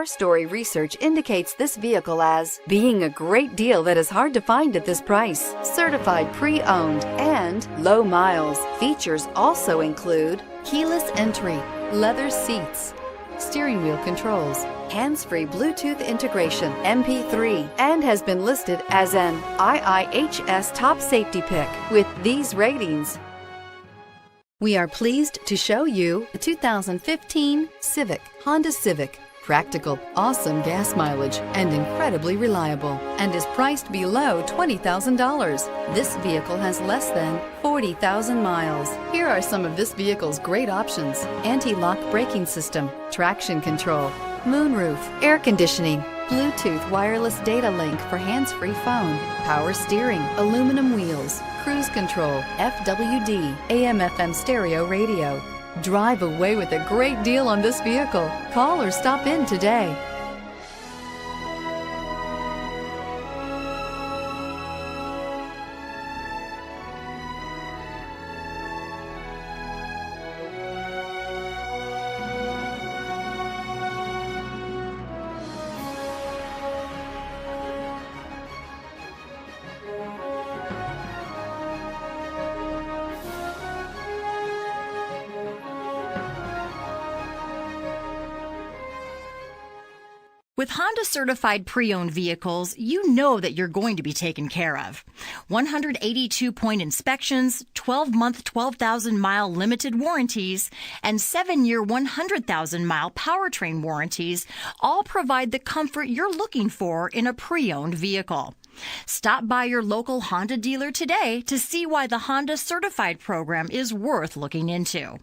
Story research indicates this vehicle as being a great deal that is hard to find at this price. Certified pre-owned and low miles. Features also include keyless entry, leather seats, steering wheel controls, hands-free Bluetooth integration, MP3, and has been listed as an IIHS top safety pick with these ratings. We are pleased to show you the 2015 Honda Civic. Practical, awesome gas mileage, and incredibly reliable, and is priced below $20,000. This vehicle has less than 40,000 miles. Here are some of this vehicle's great options: anti-lock braking system, traction control, moonroof, air conditioning, Bluetooth wireless data link for hands-free phone, power steering, aluminum wheels, cruise control, FWD, AM/FM stereo radio. Drive away with a great deal on this vehicle. Call or stop in today. With Honda certified pre-owned vehicles, you know that you're going to be taken care of. 182-point inspections, 12-month, 12,000-mile limited warranties, and 7-year, 100,000-mile powertrain warranties all provide the comfort you're looking for in a pre-owned vehicle. Stop by your local Honda dealer today to see why the Honda certified program is worth looking into.